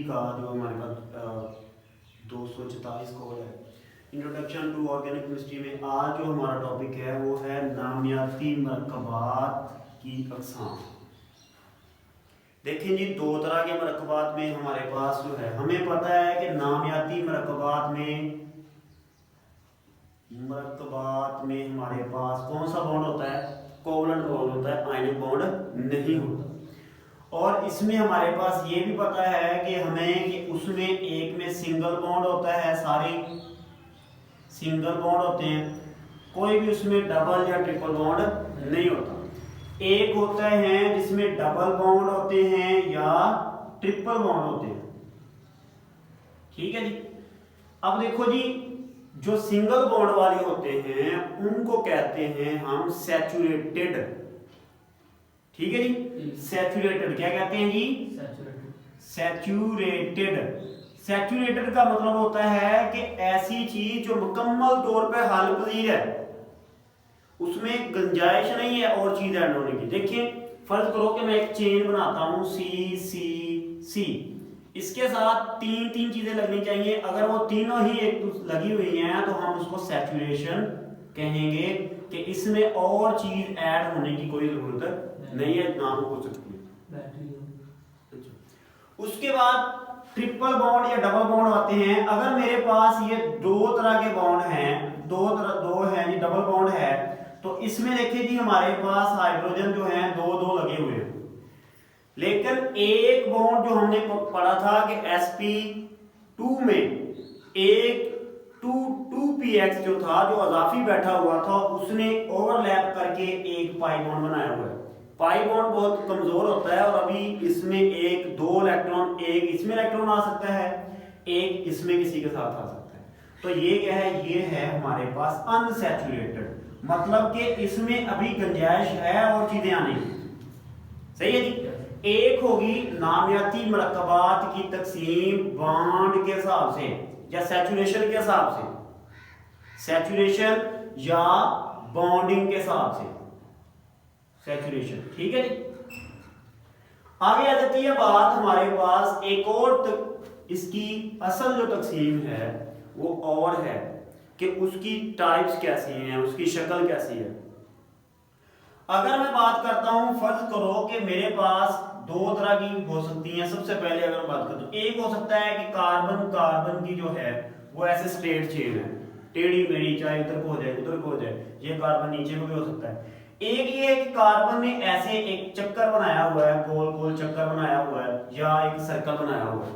का जो हमारे पास 244 कोड है इंट्रोडक्शन टू ऑर्गेनिक केमिस्ट्री में आज जो हमारा टॉपिक है वो है नामियाती मरकबात की अक़साम। देखें जी, दो तरह के मरकबात में हमारे पास जो है, हमें पता है कि नामियाती मरकबात में हमारे पास कौन सा बॉन्ड होता है? कोवलेंट बॉन्ड होता है, आयनिक बॉन्ड नहीं होता। और इसमें हमारे पास ये भी पता है कि हमें कि उसमें एक में सिंगल बॉन्ड होता है, सारे सिंगल बॉन्ड होते हैं, कोई भी उसमें डबल या ट्रिपल बॉन्ड नहीं होता। एक होते हैं जिसमें डबल बॉन्ड होते हैं या ट्रिपल बॉन्ड होते हैं। ठीक है जी। अब देखो जी, जो सिंगल बॉन्ड वाले होते हैं उनको कहते हैं हम सैचुरेटेड। ठीक है जी, सैचुरेटेड क्या कहते हैं जी? सैचुरेटेड। सैचुरेटेड का मतलब होता है कि ऐसी चीज जो मुकम्मल तौर पे हल पजीर है, उसमें गुंजाइश नहीं है और चीज ऐड होने की। देखिए, फर्ज करो कि मैं एक चेन बनाता हूं सी सी सी, इसके साथ तीन तीन चीजें लगनी चाहिए। अगर वो तीनों ही एक लगी हुई हैं तो हम उसको सैचुरेशन कहेंगे कि इसमें और चीज ऐड होने की कोई जरूरत नहीं है, ना हो सकती है। उसके बाद ट्रिपल बॉन्ड या डबल बॉन्ड आते हैं। अगर मेरे पास ये दो तरह के बॉन्ड हैं, दो है जी, डबल बॉन्ड है, तो इसमें देखिए जी हमारे पास हाइड्रोजन जो है दो दो लगे हुए हैं। लेकिन एक बॉन्ड जो हमने पढ़ा था कि sp2 में एक 2px जो था, जो अजाफी बैठा हुआ था, उसने ओवरलैप करके एक पाई बॉन्ड बनाया हुआ है। पाई बॉन्ड बहुत कमजोर होता है और अभी इसमें एक दो इलेक्ट्रॉन, एक इसमें इलेक्ट्रॉन आ सकता है, एक इसमें किसी के साथ आ सकता है। तो ये क्या है? ये है हमारे पास अनसैचुरेटेड, मतलब कि इसमें अभी गुंजाइश है और चीजें आने की। सही है जी। एक होगी नामियाती मरकबात की तकसीम बॉन्ड के हिसाब से या सैचुरेशन के हिसाब से, सैचुरेशन या बॉन्डिंग के हिसाब से, सैचुरेशन। ठीक है जी। आगे आ जाती है बात हमारे पास एक और इसकी असल जो तकसीम है वो और है कि उसकी टाइप्स कैसी हैं, उसकी शक्ल कैसी है। अगर मैं बात करता हूं, फर्ज करो कि मेरे पास दो तरह की हो सकती हैं। सबसे पहले अगर मैं बात करता हूं, एक हो सकता है कि कार्बन कार्बन की जो है वो ऐसे स्ट्रेट चेन है, टेढ़ी मेढ़ी, चाहे उधर को हो जाए उधर को हो जाए, ये कार्बन नीचे को भी हो सकता है। एक ये है कि कार्बन ने ऐसे एक चक्कर बनाया हुआ है, गोल गोल चक्कर बनाया हुआ है, या एक सर्कल बनाया हुआ है,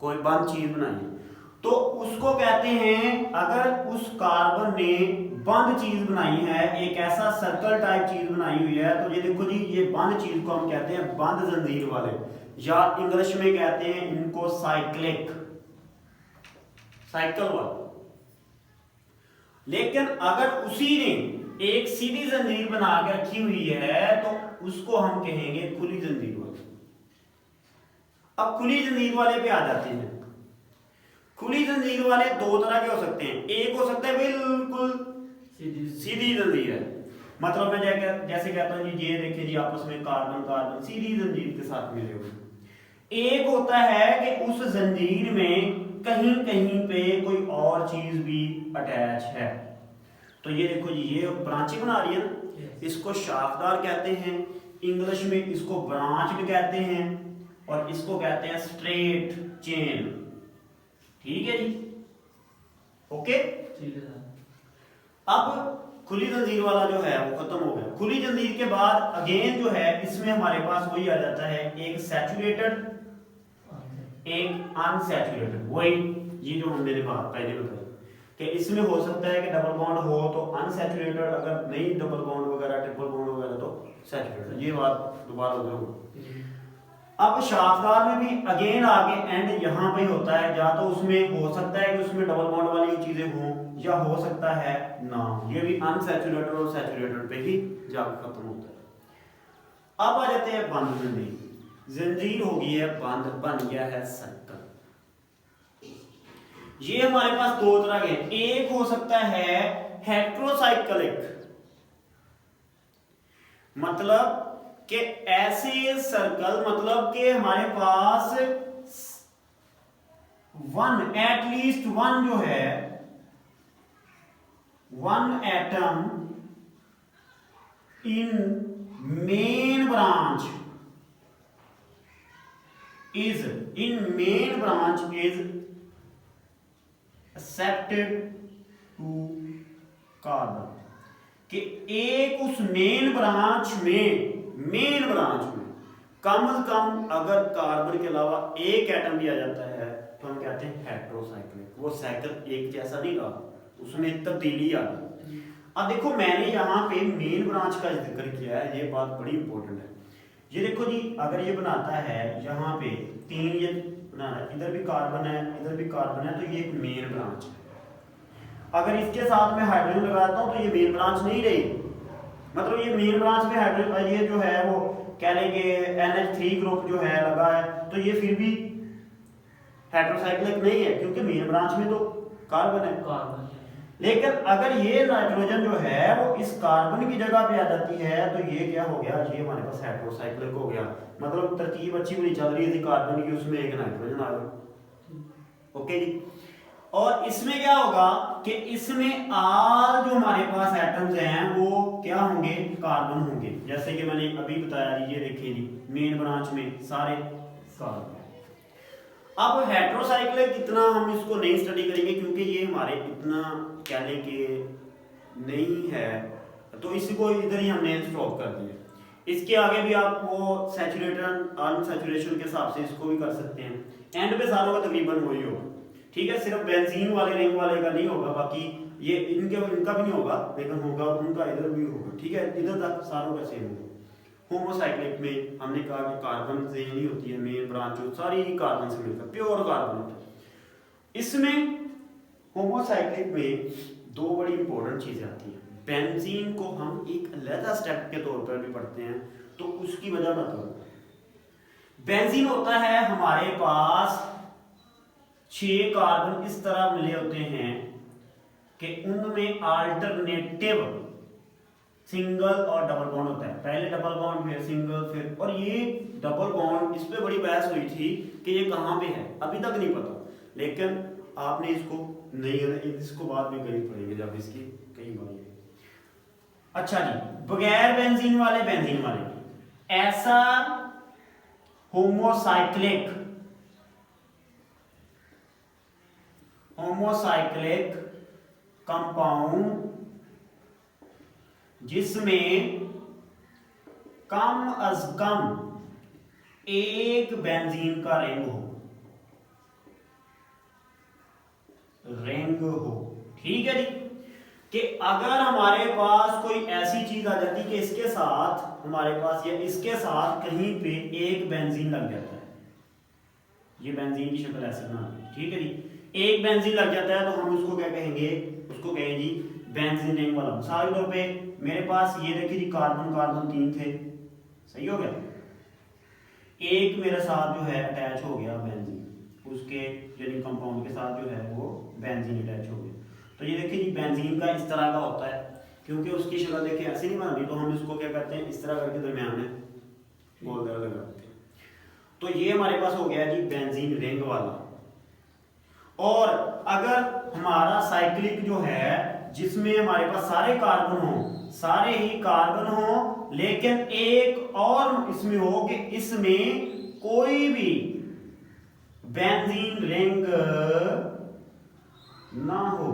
कोई बंद चीज बनाई है, तो उसको कहते हैं, अगर उस कार्बन ने बंद चीज बनाई है, एक ऐसा सर्कल टाइप चीज बनाई हुई है, तो ये देखो जी, ये बंद चीज को हम कहते हैं बंद जंजीर वाले, या इंग्लिश में कहते हैं इनको साइक्लिक, साइकिल वाले। लेकिन अगर उसी ने एक सीधी जंजीर बना के रखी हुई है तो उसको हम कहेंगे खुली जंजीर वाले। अब खुली जंजीर वाले पे आ जाते हैं। खुली जंजीर वाले दो तरह के हो सकते हैं। एक हो सकता है बिल्कुल सीधी जंजीर है, मतलब मैं जैसे कहता हूं जी, ये देखिए जी, आपस में कार्बन कार्बन सीधी जंजीर के साथ मिले हुए। एक होता है कि उस जंजीर में कहीं कहीं पे कोई और चीज भी अटैच है। तो ये देखो जी, ये ब्रांचें बना रही है ना, इसको शाखदार कहते हैं, इंग्लिश में इसको ब्रांच कहते हैं, और इसको कहते हैं स्ट्रेट चेन। ठीक है जी, ओके। अब खुली जंजीर वाला जो है वो खत्म हो गया। खुली जंजीर के बाद अगेन जो है इसमें हमारे पास वही आ जाता है, एक सैचुरेटेड एक अनसैचुरेटेड। वही ये जो हमने बात पहले बताई कि इसमें हो सकता है कि डबल बॉन्ड हो तो अनसैचुरेटेड, अगर नहीं डबल बॉन्ड वगैरह ट्रिपल बॉन्ड वगैरह तो सैचुरेटेड। ये बात दोबारा होगी। अब शाखदार में भी अगेन आगे एंड यहां पे होता है, या तो उसमें हो सकता है कि उसमें डबल बॉन्ड वाली चीजें हों, या हो सकता है ना, ये भी अनसैचुरेटेड और सैचुरेटेड पे ही जाकर खत्म होता है। अब आ जाते हैं बंद जंजीर। जंजीर हो गई है बंद, बन गया है सर्कल। ये हमारे पास दो तरह के, एक हो सकता है हेट्रोसाइक्लिक, मतलब कि ऐसे सर्कल, मतलब कि हमारे पास वन एटलीस्ट वन जो है, one atom in main branch is accepted to carbon, कि एक उस मेन ब्रांच में कम से कम अगर कार्बन के अलावा एक एटम भी आ जाता है तो हम कहते हैं हेटेरोसाइक्लिक। वो साइकिल एक जैसा नहीं रहा, उसमें तब्दीली आ गई। अब देखो मैंने यहाँ पे मेन ब्रांच का जिक्र किया है, ये बात बड़ी इंपॉर्टेंट है। ये देखो जी, अगर ये बनाता है यहाँ पे 3, ये बना रहा है, इधर भी कार्बन है इधर भी कार्बन है, तो ये एक मेन ब्रांच है। अगर इसके साथ में हाइड्रोजन लगाता हूँ तो ये मेन ब्रांच नहीं रही, मतलब ये मेन ब्रांच में हाइड्रोजन, ये जो है वो कह लेंगे NH3 ग्रुप जो है लगा है, तो ये फिर भी हेटेरोसाइक्लिक नहीं है, क्योंकि मेन ब्रांच में तो कार्बन है। लेकिन अगर ये नाइट्रोजन जो है वो इस कार्बन की जगह पे आ जाती है तो ये क्या हो गया, ये हमारे पास हेटेरोसाइक्लिक हो गया। मतलब तरतीब अच्छी बड़ी चल रही थी कार्बन की, उसमें एक नाइट्रोजन आ गया। ओके जी। और इसमें क्या होगा कि इसमें आल जो हमारे पास एटम्स हैं वो क्या होंगे, कार्बन होंगे। जैसे कि मैंने अभी बताया जी, ये देखिए जी, मेन ब्रांच में सारे कार्बन। अब हेटेरोसाइक्लिक इतना हम इसको नहीं स्टडी करेंगे क्योंकि ये हमारे इतना कह लें कि नहीं है, तो इसको इधर ही हमने स्टॉप कर दिया। इसके आगे भी आप वो सैचुरेशन अनसैचुरेशन के हिसाब से इसको भी कर सकते हैं। एंड पे सारों का तकरीबन वही होगा, ठीक है। सिर्फ बेंजीन वाले रिंग वाले का नहीं होगा, बाकी ये इनका भी नहीं होगा, लेकिन होगा उनका इधर भी होगा, ठीक है। इधर तक सारों का सेम होगा। होमोसाइक्लिक में हमने कहा कि कार्बन से ही होती है मेन ब्रांच, जो सारी कार्बन से मिलकर प्योर कार्बन होता है। इसमें होमोसाइक्लिक में 2 बड़ी इंपॉर्टेंट चीजें आती हैं। बेंजीन को हम एक अलग स्टेप के तौर पर भी पढ़ते हैं, तो उसकी वजह मतलब बेंजीन होता है हमारे पास 6 कार्बन इस तरह मिले होते हैं कि उनमें अल्टरनेटिव सिंगल और डबल बॉन्ड होता है। पहले डबल बॉन्ड फिर सिंगल फिर, और ये डबल बॉन्ड इस पे बड़ी बहस हुई थी कि ये कहाँ पे है, अभी तक नहीं पता। लेकिन आपने इसको नहीं, इसको बाद में कहीं पढ़ेंगे जब इसकी कई बार। अच्छा जी, बगैर बेंजीन वाले ऐसा होमोसाइक्लिक कंपाउंड जिसमें कम अज कम एक बेंजीन का रिंग हो, ठीक है जी। कि अगर हमारे पास कोई ऐसी चीज आ जाती कि इसके साथ हमारे पास या इसके साथ कहीं पे एक बेंजीन लग जाता है, ये बेंजीन की शक्ल ऐसे बना, ठीक है जी। एक बेंजीन लग जाता है तो हम उसको क्या कहेंगे, उसको कहेंगे जी बेंजीन रिंग वाला। मिसाल के तौर पे मेरे पास ये देखिए जी, कार्बन 3 थे, सही हो गया। एक मेरे साथ जो है अटैच हो गया बेंजीन, उसके यानी कंपाउंड के साथ जो है वो बेंजीन अटैच हो गया। तो ये देखिए जी, बेंजीन का इस तरह का होता है, क्योंकि उसकी शक्ल देखिए ऐसे नहीं बना रही, तो हम इसको क्या करते हैं, इस तरह करके दरमियान में गोल दाग लगा देते हैं। तो ये हमारे पास हो गया जी बेंजीन रिंग वाला। और अगर हमारा साइक्लिक जो है जिसमें हमारे पास सारे ही कार्बन हो, लेकिन एक और इसमें हो कि इसमें कोई भी बेंजीन रिंग ना हो।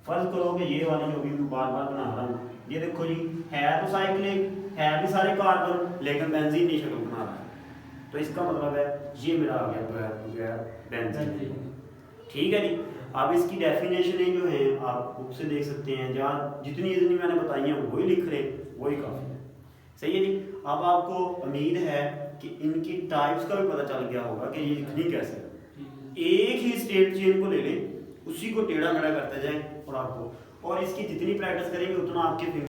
फर्ज करो कि ये वाली जो भी मैं बार बार बना रहा हूं, ये देखो जी, है तो साइक्लिक, है भी सारे कार्बन, लेकिन बेंजीन नहीं शक्ल बना रहा है, तो इसका मतलब है ये मेरा आ गया बेंजीन, ठीक है जी। अब इसकी डेफिनेशन जो है आप बुक से देख सकते हैं, जहाँ जितनी मैंने बताई है वही लिख रहे, वही काफ़ी है, सही है जी। अब आपको उम्मीद है कि इनकी टाइप्स का भी पता चल गया होगा कि ये लिखनी कैसे है। एक ही स्टेट चेन को ले लें, उसी को टेढ़ा मेढ़ा करते जाएं, और इसकी जितनी प्रैक्टिस करेंगे उतना आपके